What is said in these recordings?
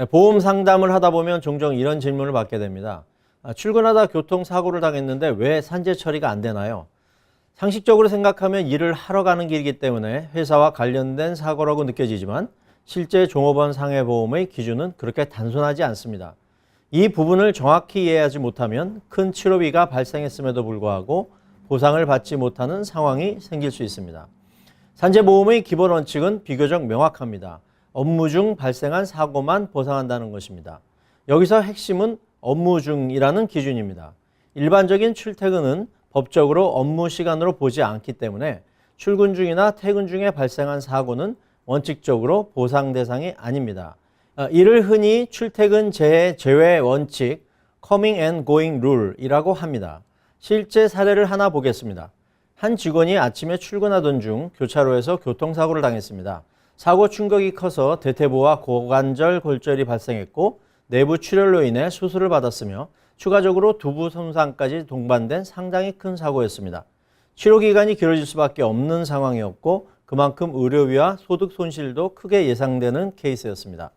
보험 상담을 하다 보면 종종 이런 질문을 받게 됩니다. 출근하다 교통사고를 당했는데 왜 산재 처리가 안 되나요? 상식적으로 생각하면 일을 하러 가는 길이기 때문에 회사와 관련된 사고라고 느껴지지만 실제 종업원 상해보험의 기준은 그렇게 단순하지 않습니다. 이 부분을 정확히 이해하지 못하면 큰 치료비가 발생했음에도 불구하고 보상을 받지 못하는 상황이 생길 수 있습니다. 산재보험의 기본 원칙은 비교적 명확합니다. 업무 중 발생한 사고만 보상한다는 것입니다. 여기서 핵심은 업무 중이라는 기준입니다. 일반적인 출퇴근은 법적으로 업무 시간으로 보지 않기 때문에 출근 중이나 퇴근 중에 발생한 사고는 원칙적으로 보상 대상이 아닙니다. 이를 흔히 출퇴근 제외 원칙, coming and going rule이라고 합니다. 실제 사례를 하나 보겠습니다. 한 직원이 아침에 출근하던 중 교차로에서 교통사고를 당했습니다. 사고 충격이 커서 대퇴부와 고관절 골절이 발생했고 내부 출혈로 인해 수술을 받았으며 추가적으로 두부 손상까지 동반된 상당히 큰 사고였습니다. 치료 기간이 길어질 수밖에 없는 상황이었고 그만큼 의료비와 소득 손실도 크게 예상되는 케이스였습니다.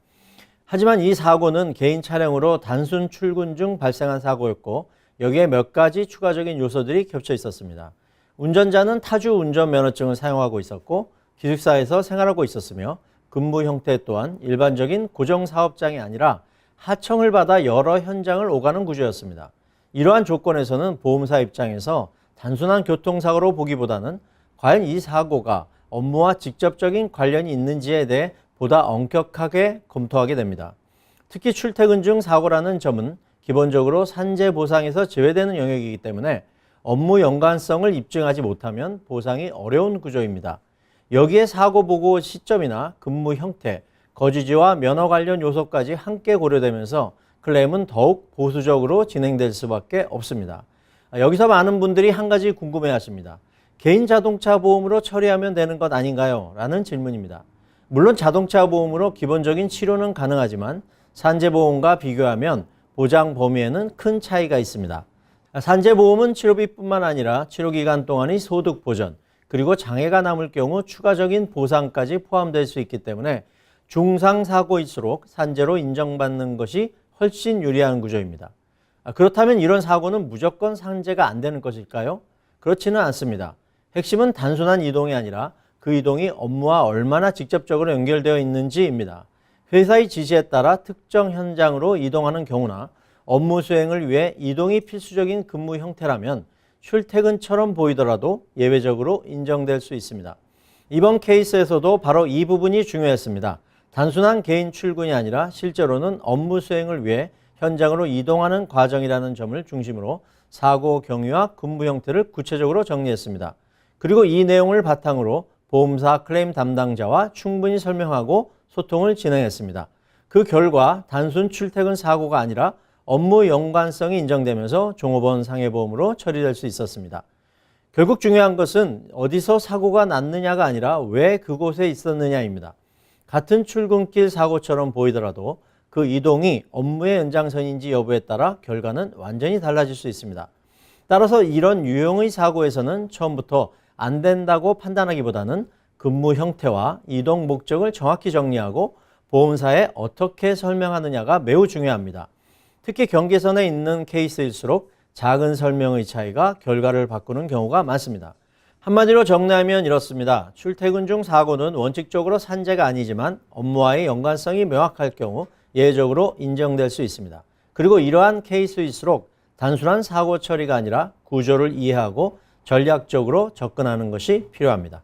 하지만 이 사고는 개인 차량으로 단순 출근 중 발생한 사고였고 여기에 몇 가지 추가적인 요소들이 겹쳐 있었습니다. 운전자는 타주 운전면허증을 사용하고 있었고 기숙사에서 생활하고 있었으며 근무 형태 또한 일반적인 고정사업장이 아니라 하청을 받아 여러 현장을 오가는 구조였습니다. 이러한 조건에서는 보험사 입장에서 단순한 교통사고로 보기보다는 과연 이 사고가 업무와 직접적인 관련이 있는지에 대해 보다 엄격하게 검토하게 됩니다. 특히 출퇴근 중 사고라는 점은 기본적으로 산재 보상에서 제외되는 영역이기 때문에 업무 연관성을 입증하지 못하면 보상이 어려운 구조입니다. 여기에 사고 보고 시점이나 근무 형태, 거주지와 면허 관련 요소까지 함께 고려되면서 클레임은 더욱 보수적으로 진행될 수밖에 없습니다. 여기서 많은 분들이 한 가지 궁금해하십니다. 개인 자동차 보험으로 처리하면 되는 것 아닌가요? 라는 질문입니다. 물론 자동차 보험으로 기본적인 치료는 가능하지만 산재보험과 비교하면 보장 범위에는 큰 차이가 있습니다. 산재보험은 치료비뿐만 아니라 치료기간 동안의 소득 보전, 그리고 장애가 남을 경우 추가적인 보상까지 포함될 수 있기 때문에 중상사고일수록 산재로 인정받는 것이 훨씬 유리한 구조입니다. 그렇다면 이런 사고는 무조건 산재가 안 되는 것일까요? 그렇지는 않습니다. 핵심은 단순한 이동이 아니라 그 이동이 업무와 얼마나 직접적으로 연결되어 있는지입니다. 회사의 지시에 따라 특정 현장으로 이동하는 경우나 업무 수행을 위해 이동이 필수적인 근무 형태라면 출퇴근처럼 보이더라도 예외적으로 인정될 수 있습니다. 이번 케이스에서도 바로 이 부분이 중요했습니다. 단순한 개인 출근이 아니라 실제로는 업무 수행을 위해 현장으로 이동하는 과정이라는 점을 중심으로 사고 경위와 근무 형태를 구체적으로 정리했습니다. 그리고 이 내용을 바탕으로 보험사 클레임 담당자와 충분히 설명하고 소통을 진행했습니다. 그 결과 단순 출퇴근 사고가 아니라 업무 연관성이 인정되면서 종업원 상해보험으로 처리될 수 있었습니다. 결국 중요한 것은 어디서 사고가 났느냐가 아니라 왜 그곳에 있었느냐입니다. 같은 출근길 사고처럼 보이더라도 그 이동이 업무의 연장선인지 여부에 따라 결과는 완전히 달라질 수 있습니다. 따라서 이런 유형의 사고에서는 처음부터 안 된다고 판단하기보다는 근무 형태와 이동 목적을 정확히 정리하고 보험사에 어떻게 설명하느냐가 매우 중요합니다. 특히 경계선에 있는 케이스일수록 작은 설명의 차이가 결과를 바꾸는 경우가 많습니다. 한마디로 정리하면 이렇습니다. 출퇴근 중 사고는 원칙적으로 산재가 아니지만 업무와의 연관성이 명확할 경우 예외적으로 인정될 수 있습니다. 그리고 이러한 케이스일수록 단순한 사고 처리가 아니라 구조를 이해하고 전략적으로 접근하는 것이 필요합니다.